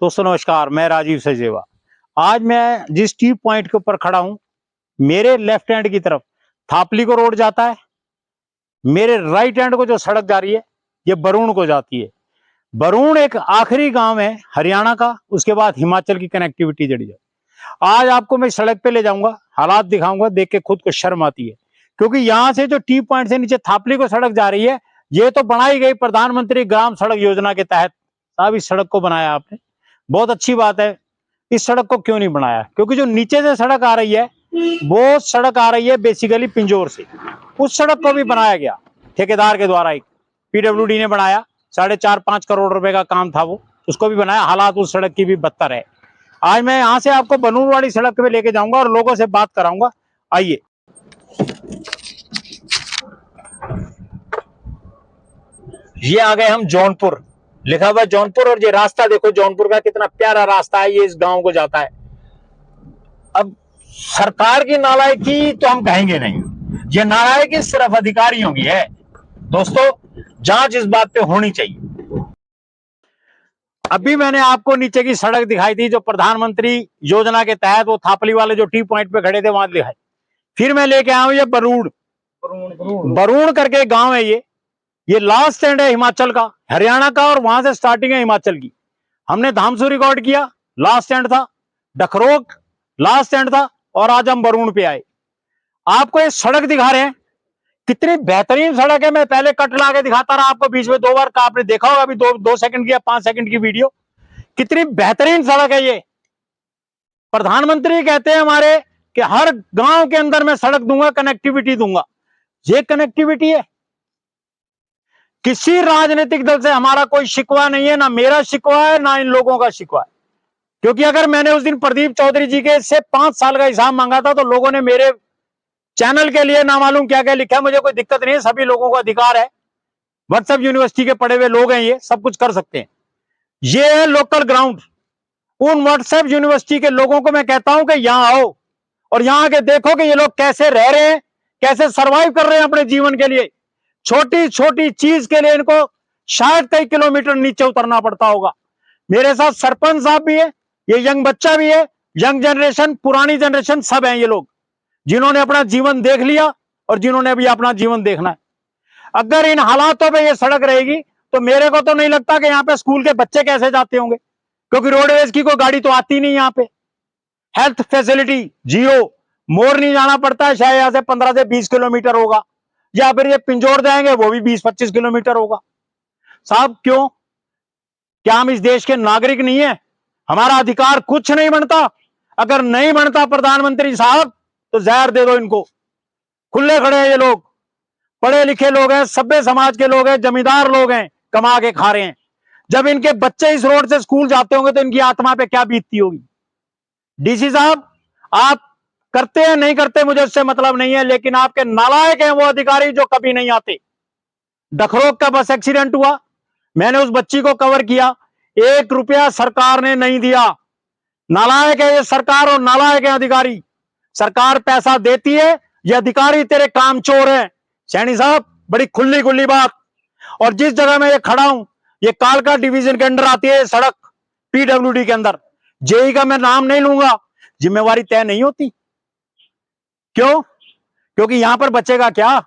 दोस्तों नमस्कार, मैं राजीव सचदेवा। आज मैं जिस टी पॉइंट के ऊपर खड़ा हूं, मेरे लेफ्ट हैंड की तरफ थापली को रोड जाता है, मेरे राइट हैंड को जो सड़क जा रही है ये बरूण को जाती है। बरूण एक आखिरी गांव है हरियाणा का, उसके बाद हिमाचल की कनेक्टिविटी जड़ी है। आज आपको मैं सड़क पे ले जाऊंगा, हालात दिखाऊंगा, देख के खुद को शर्म आती है, क्योंकि यहां से जो टी पॉइंट से नीचे थापली को सड़क जा रही है, ये तो बनाई गई प्रधानमंत्री ग्राम सड़क योजना के तहत। साहब इस सड़क को बनाया आपने, बहुत अच्छी बात है। इस सड़क को क्यों नहीं बनाया? क्योंकि जो नीचे से सड़क आ रही है वो सड़क आ रही है बेसिकली पिंजौर से। उस सड़क को भी बनाया गया ठेकेदार के द्वारा, एक पीडब्ल्यूडी ने बनाया, 4.5-5 करोड़ रुपए का काम था वो, उसको भी बनाया। हालात उस सड़क की भी बदतर है। आज मैं यहां से आपको बनूर वाली सड़क पे लेके जाऊंगा और लोगों से बात कराऊंगा। आइए। ये आ गए हम जौनपुर, लिखा हुआ जौनपुर, और ये रास्ता देखो जौनपुर का, कितना प्यारा रास्ता है, ये इस गांव को जाता है। अब सरकार की नालायकी तो हम कहेंगे नहीं, ये नालायकी सिर्फ अधिकारियों की है। दोस्तों जांच इस बात पे होनी चाहिए। अभी मैंने आपको नीचे की सड़क दिखाई थी जो प्रधानमंत्री योजना के तहत, वो थापली वाले जो टी पॉइंट पे खड़े थे वहां दिखाई। फिर मैं लेके आया हूं ये बरूण करके गांव है। ये लास्ट स्टैंड है हिमाचल का, हरियाणा का, और वहां से स्टार्टिंग है हिमाचल की। हमने धामसू रिकॉर्ड किया, लास्ट स्टैंड था, डखरोक लास्ट स्टैंड था, और आज हम बरूण पे आए। आपको ये सड़क दिखा रहे हैं, कितनी बेहतरीन सड़क है। मैं पहले कट ला के दिखाता रहा आपको बीच में 2 बार का, आपने देखा होगा अभी 2 सेकंड की या 5 सेकंड की वीडियो। कितनी बेहतरीन सड़क है ये। प्रधानमंत्री कहते हैं हमारे कि हर गांव के अंदर मैं सड़क दूंगा, कनेक्टिविटी दूंगा। ये कनेक्टिविटी है। किसी राजनीतिक दल से हमारा कोई शिकवा नहीं है, ना मेरा शिकवा है ना इन लोगों का शिकवा है। क्योंकि अगर मैंने उस दिन प्रदीप चौधरी जी के से 5 साल का हिसाब मांगा था तो लोगों ने मेरे चैनल के लिए ना मालूम क्या क्या लिखा है। मुझे कोई दिक्कत नहीं है, सभी लोगों को अधिकार है, व्हाट्सएप यूनिवर्सिटी के पढ़े हुए लोग हैं, ये सब कुछ कर सकते हैं। ये है लोकल ग्राउंड। उन व्हाट्सएप यूनिवर्सिटी के लोगों को मैं कहता हूं कि यहां आओ और यहां आके देखो कि ये लोग कैसे रह रहे हैं, कैसे सरवाइव कर रहे हैं अपने जीवन के लिए। छोटी छोटी चीज के लिए इनको शायद कई किलोमीटर नीचे उतरना पड़ता होगा। मेरे साथ सरपंच साहब भी है, ये यंग बच्चा भी है, यंग जनरेशन, पुरानी जनरेशन, सब हैं ये लोग, जिन्होंने अपना जीवन देख लिया और जिन्होंने अभी अपना जीवन देखना है। अगर इन हालातों पे ये सड़क रहेगी तो मेरे को तो नहीं लगता कि यहाँ पे स्कूल के बच्चे कैसे जाते होंगे, क्योंकि रोडवेज की कोई गाड़ी तो आती नहीं यहाँ पे। हेल्थ फैसिलिटी जीरो, मोर नहीं जाना पड़ता है, शायद यहाँ से 15 से 20 किलोमीटर होगा, या फिर ये पिंजौर जाएंगे वो भी 20-25 किलोमीटर होगा। साहब क्यों? क्या हम इस देश के नागरिक नहीं है? हमारा अधिकार कुछ नहीं बनता? अगर नहीं बनता प्रधानमंत्री साहब तो जहर दे दो इनको। खुले खड़े हैं ये लोग, पढ़े लिखे लोग हैं, सभ्य समाज के लोग हैं, जमींदार लोग हैं, कमा के खा रहे हैं। जब इनके बच्चे इस रोड से स्कूल जाते होंगे तो इनकी आत्मा पे क्या बीतती होगी। डीसी साहब आप करते हैं नहीं करते मुझे उससे मतलब नहीं है, लेकिन आपके नालायक हैं वो अधिकारी जो कभी नहीं आते। डखरोक का बस एक्सीडेंट हुआ, मैंने उस बच्ची को कवर किया, 1 रुपया सरकार ने नहीं दिया। नालायक है ये सरकार और नालायक है अधिकारी। सरकार पैसा देती है, ये अधिकारी तेरे काम चोर है। सैनी साहब बड़ी खुली खुली बात। और जिस जगह मैं ये खड़ा हूं ये कालका डिवीजन के अंदर आती है सड़क, पीडब्ल्यूडी के अंदर। जेई का मैं नाम नहीं लूंगा, जिम्मेवारी तय नहीं होती। क्यों? क्योंकि यहां पर बचेगा क्या?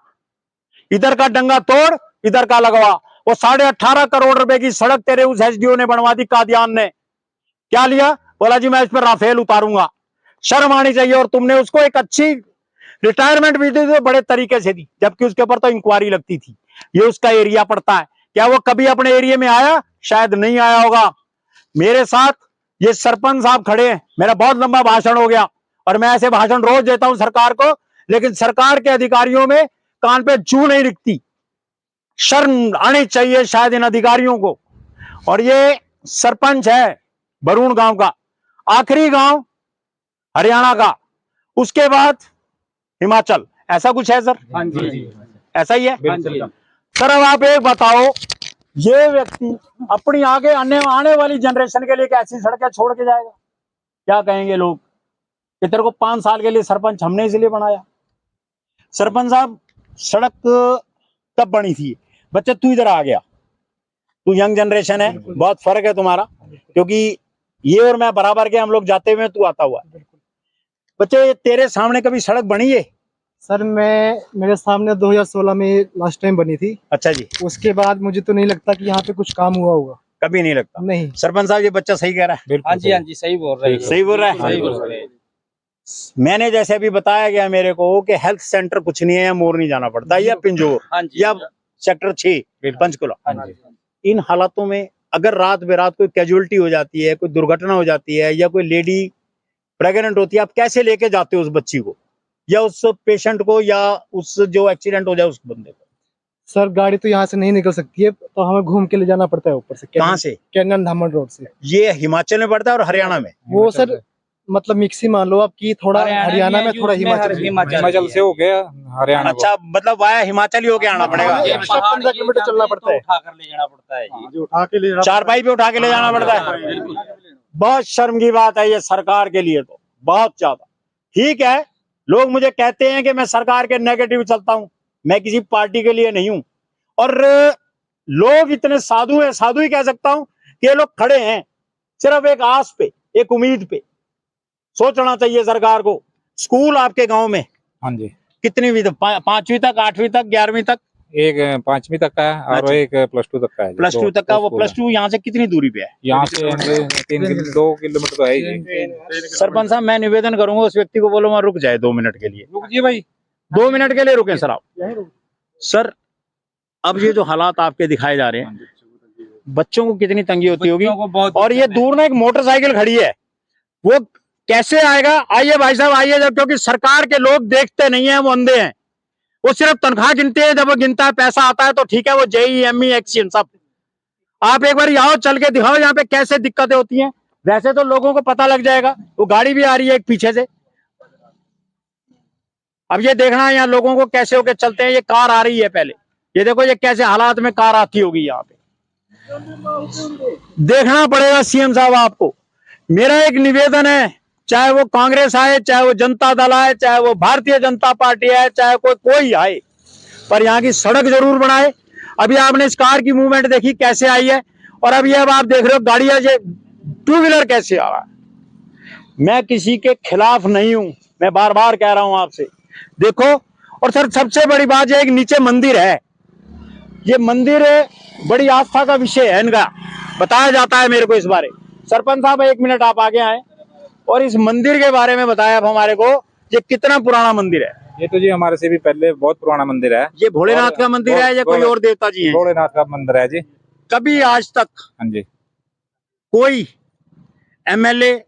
इधर का डंगा तोड़, इधर का लगवा। वो 18.5 करोड़ रुपए की सड़क तेरे उस एसडीओ ने बनवा दी, कादियान ने। क्या लिया? बोला जी मैं इस पर राफेल उतारूंगा। शर्म आनी चाहिए। और तुमने उसको एक अच्छी रिटायरमेंट भी दी, तो बड़े तरीके से दी, जबकि उसके ऊपर तो इंक्वायरी लगती थी। ये उसका एरिया पड़ता है। क्या वो कभी अपने एरिया में आया? शायद नहीं आया होगा। मेरे साथ ये सरपंच साहब खड़े हैं। मेरा बहुत लंबा भाषण हो गया और मैं ऐसे भाषण रोज देता हूं सरकार को, लेकिन सरकार के अधिकारियों में कान पे जू नहीं दिखती। शर्म आनी चाहिए शायद इन अधिकारियों को। और ये सरपंच है बरूण गांव का, आखिरी गांव हरियाणा का, उसके बाद हिमाचल, ऐसा कुछ है सर? हाँ जी, ऐसा ही है बिल्कुल। सर। अब आप एक बताओ, ये व्यक्ति अपनी आगे आने वाली जनरेशन के लिए कैसी सड़कें छोड़ के जाएगा? क्या कहेंगे लोग कि तेरे को 5 साल के लिए सरपंच हमने इसलिए बनाया। सरपंच साहब सड़क कब बनी थी? बच्चे तू इधर आ गया, तू यंग जनरेशन है, बहुत फर्क है तुम्हारा, क्योंकि ये और मैं बराबर के, हम लोग जाते हुए तू आता हुआ। बच्चे तेरे सामने कभी सड़क बनी है? सर मेरे सामने 2016 में लास्ट टाइम बनी थी। अच्छा जी। उसके बाद मुझे तो नहीं लगता कि यहाँ पे कुछ काम हुआ होगा। कभी नहीं लगता? नहीं। सरपंच साहब ये बच्चा सही कह रहा है? हाँ जी, हाँ जी, सही बोल रहे हैं। सही बोल रहा है? सही बोल रहे हैं। मैंने जैसे अभी बताया गया मेरे को कि हेल्थ सेंटर कुछ नहीं है, या मोरनी जाना पड़ता है, या पिंजोर, हाँ जी, या सेक्टर 6 पंचकुला। हाँ जी। इन हालातों में अगर रात बेरात कोई कैजुअलिटी हो जाती है, कोई दुर्घटना हो जाती है, या कोई लेडी प्रेग्नेंट होती है, आप कैसे लेके जाते हो उस बच्ची को, या उस पेशेंट को, या उस जो एक्सीडेंट हो जाए उस बंदे को? सर गाड़ी तो यहाँ से नहीं निकल सकती है, तो हमें घूम के ले जाना पड़ता है ऊपर से। कहाँ से? कैनन धामन रोड से। ये हिमाचल में पड़ता है और हरियाणा में? वो सर मतलब मिक्सी मान लो आपकी, थोड़ा हरियाणा में, थोड़ा हिमाचल से हो गया हरियाणा। अच्छा, मतलब वाया हिमाचल ही होके आना पड़ेगा? ये 15 किलोमीटर चलना पड़ता है। उठा कर ले जाना पड़ता है जी। उठा के ले जाना, चारपाई पे उठा के ले जाना पड़ता है। बहुत शर्म की बात है ये सरकार के लिए, तो बहुत ज्यादा। ठीक है, लोग मुझे कहते हैं कि मैं सरकार के नेगेटिव चलता हूं, मैं किसी पार्टी के लिए नहीं हूं। और लोग इतने साधु हैं, साधु ही कह सकता हूं कि ये लोग खड़े हैं सिर्फ एक आस पे, एक उम्मीद पे। सोचना चाहिए सरकार को। स्कूल आपके गांव में हाँ जी, कितनी विध? 5वीं तक, 8वीं तक, 11वीं तक? एक 5वीं तक का है और अच्छा। एक +2 तक का है। प्लस टू तक का? वो +2 यहाँ से कितनी दूरी पे है? यहाँ से 2 किलोमीटर तो है ही। सरपंच साहब, मैं निवेदन करूंगा उस व्यक्ति को बोलो वहां रुक जाए 2 मिनट के लिए। रुक जी भाई, 2 मिनट के लिए रुकें सर आप। सर, अब ये जो हालात आपके दिखाए जा रहे हैं, बच्चों को कितनी तंगी होती होगी। और ये दूर ना एक मोटरसाइकिल खड़ी है, वो कैसे आएगा? आइए भाई साहब आइए, जब क्योंकि सरकार के लोग देखते नहीं है, वो अंधे हैं। वो सिर्फ तनख्वाह गिनते हैं, जब वो गिनता है पैसा आता है तो ठीक है, वो जेई एमई एक्शन सब। आप एक बार आओ, चल के दिखाओ यहाँ पे कैसे दिक्कतें होती हैं। वैसे तो लोगों को पता लग जाएगा। वो गाड़ी भी आ रही है एक पीछे से, अब ये देखना है यहाँ लोगों को कैसे होके चलते हैं। ये कार आ रही है, पहले ये देखो ये कैसे हालात में कार आती होगी यहाँ पे। देखना पड़ेगा सीएम साहब आपको। मेरा एक निवेदन है, चाहे वो कांग्रेस आए, चाहे वो जनता दल आए, चाहे वो भारतीय जनता पार्टी आए, चाहे कोई आए, पर यहाँ की सड़क जरूर बनाए। अभी आपने इस कार की मूवमेंट देखी कैसे आई है, और अभी अब आप देख रहे हो गाड़ियां, ये 2 व्हीलर कैसे आ रहा है। मैं किसी के खिलाफ नहीं हूं, मैं बार बार कह रहा हूं आपसे। देखो, और सर सबसे बड़ी बात यह, एक नीचे मंदिर है, ये मंदिर बड़ी आस्था का विषय है इनका, बताया जाता है मेरे को इस बारे। सरपंच साहब 1 मिनट आप आगे आए और इस मंदिर के बारे में बताया आप हमारे को, ये कितना पुराना मंदिर है? ये तो जी हमारे से भी पहले बहुत पुराना मंदिर है। ये भोलेनाथ का मंदिर है या कोई और देवता जी है? भोलेनाथ का मंदिर है जी। कभी आज तक हाँ जी, कोई एमएलए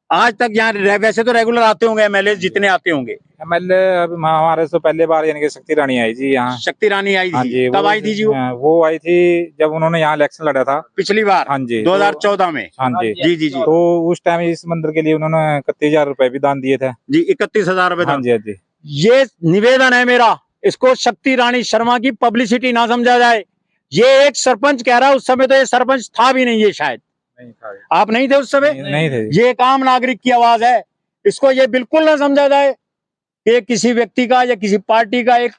आज तक यहाँ, वैसे तो रेगुलर आते होंगे एमएलए, जितने आते होंगे। एमएलए अब हमारे से पहले बार यानी कि शक्ति रानी आई जी यहाँ। शक्ति रानी आई हाँ थी? जी, कब आई थी जी? वो आई थी जब उन्होंने यहाँ इलेक्शन लड़ा था पिछली बार? हाँ जी, 2014 में? हाँ जी जी जी जी। तो उस टाइम इस मंदिर के लिए उन्होंने 31,000 रुपए भी दान दिए थे जी, 31,000 रुपए। हाँ जी, हाँ जी। ये निवेदन है मेरा, इसको शक्ति रानी शर्मा की पब्लिसिटी ना समझा जाए। ये एक सरपंच कह रहा है, उस समय तो ये सरपंच था भी नहीं, ये शायद नहीं था, आप नहीं थे उस समय? नहीं थे। ये एक आम नागरिक की आवाज है, इसको ये बिल्कुल ना समझा जाए कि किसी व्यक्ति का या किसी पार्टी का एक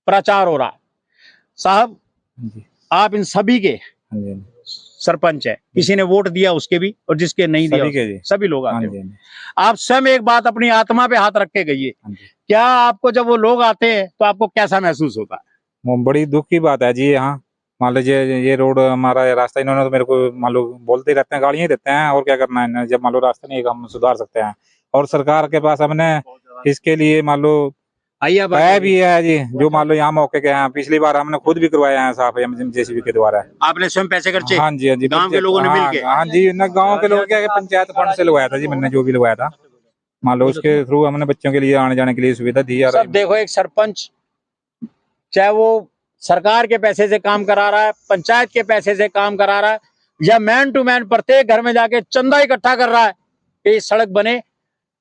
प्रचार हो रहा है। साहब आप इन सभी के सरपंच है, किसी ने वोट दिया उसके भी और जिसके नहीं दिया सभी लोग आते हैं। आप स्वयं एक बात अपनी आत्मा पे हाथ रख के गइए, क्या आपको जब वो लोग आते हैं तो आपको कैसा महसूस होता है? वो बड़ी दुख की बात है जी। यहाँ मान लीजिए ये रोड हमारा रास्ता इन्होंने तो मेरे को मान लो बोलते रहते हैं, गाड़ियां ही देते हैं, और क्या करना है। जब मान लो रास्ता नहीं हम सुधार सकते हैं, और सरकार के पास हमने इसके लिए मान लो आया भी है जी, जो मान लो यहाँ मौके के हैं। पिछली बार हमने खुद भी करवाया है साफ जेसीबी के द्वारा। आपने स्वयं पैसे खर्चे? हाँ जी, हाँ जी, गांव के लोगों ने मिलके? हाँ जी, न गांव के लोग क्या पंचायत फंड से लगवाया था जी, मैंने जो भी लगवाया था मान लो उसके थ्रू हमने बच्चों के लिए आने जाने के लिए सुविधा दी। यार देखो, एक सरपंच चाहे वो सरकार के पैसे से काम करा रहा है, पंचायत के पैसे से काम करा रहा है, या मैन टू मैन प्रत्येक घर में जाके चंदा इकट्ठा कर रहा है कि सड़क बने,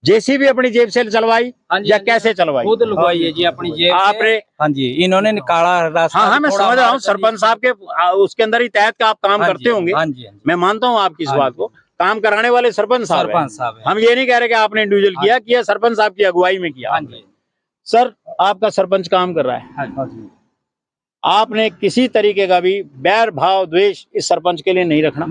जेसीबी अपनी जेब से चलवाई या कैसे चलवाई? खुद लगवाई है जी अपनी जेब आपने? हाँ जी, इन्होंने निकाला रास्ता। हाँ, मैं समझ रहा हूँ, सरपंच साहब के उसके अंदर ही तहत का आप काम करते होंगे। हाँ जी, मैं मानता हूँ आपकी इस बात को, काम कराने वाले सरपंच साहब हैं। हम ये नहीं कह रहे कि आपने इंडिविजुअल किया, सरपंच साहब की अगुवाई में किया। सर, आपका सरपंच काम कर रहा है, आपने किसी तरीके का भी बैर भाव द्वेष इस सरपंच के लिए नहीं रखना।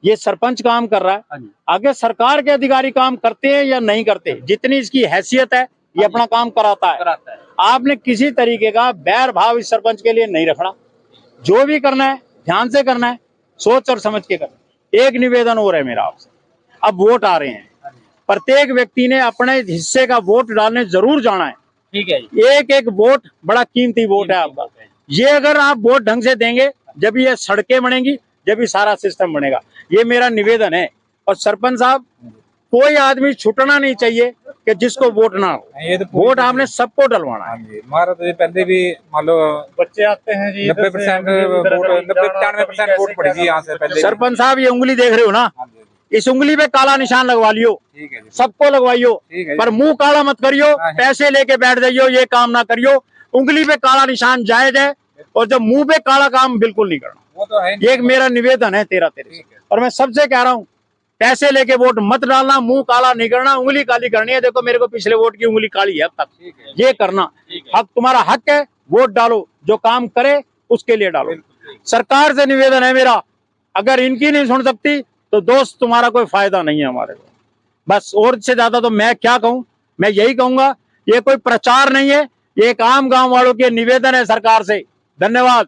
ये सरपंच काम कर रहा है, आगे सरकार के अधिकारी काम करते हैं या नहीं करते, जितनी इसकी हैसियत है ये अपना काम कराता है। आपने किसी तरीके का बैर भाव इस सरपंच के लिए नहीं रखना, जो भी करना है ध्यान से करना है, सोच और समझ के करना है। एक निवेदन हो रहा है मेरा आपसे, अब वोट आ रहे हैं, प्रत्येक व्यक्ति ने अपने हिस्से का वोट डालने जरूर जाना है। ठीक है जी। एक एक वोट बड़ा कीमती वोट है आपका, ये अगर आप वोट ढंग से देंगे जब ये सड़कें बनेंगी, जब ये सारा सिस्टम बनेगा, ये मेरा निवेदन है। और सरपंच साहब, कोई आदमी छूटना नहीं चाहिए कि जिसको वोट ना हो, ये तो वोट आपने सबको डलवाना हाँ है। जी, हमारा तो ये पहले भी मान लो बच्चे आते हैं जी 90% वोट 95% वोट पड़ी जी यहाँ से पहले। सरपंच साहब, ये उंगली देख रहे हो ना, हाँ जी, इस उंगली पे काला निशान लगवा लियो, ठीक है जी, सबको लगवाइयो, ठीक है जी। पर मुंह काला मत करियो, हाँ। पैसे लेके बैठ जाइयो, ये काम ना करियो। उंगली पे काला निशान जायज है, और जब मुंह पे काला काम बिल्कुल नहीं करना। वो तो है ये एक मेरा निवेदन है तेरे से। ठीक है। और मैं सबसे कह रहा हूँ, पैसे लेके वोट मत डालना, मुंह काला नहीं करना, उंगली काली करनी है। देखो मेरे को पिछले वोट की उंगली काली है अब तक, ठीक है, ये करना हक, तुम्हारा हक है, वोट डालो, जो काम करे उसके लिए डालो। सरकार से निवेदन है मेरा, अगर इनकी नहीं सुन सकती तो दोस्त तुम्हारा कोई फायदा नहीं है हमारे को। बस और से ज्यादा तो मैं क्या कहूँ, मैं यही कहूंगा, ये कोई प्रचार नहीं है, ये एक आम गांव वालों के निवेदन है सरकार से। धन्यवाद।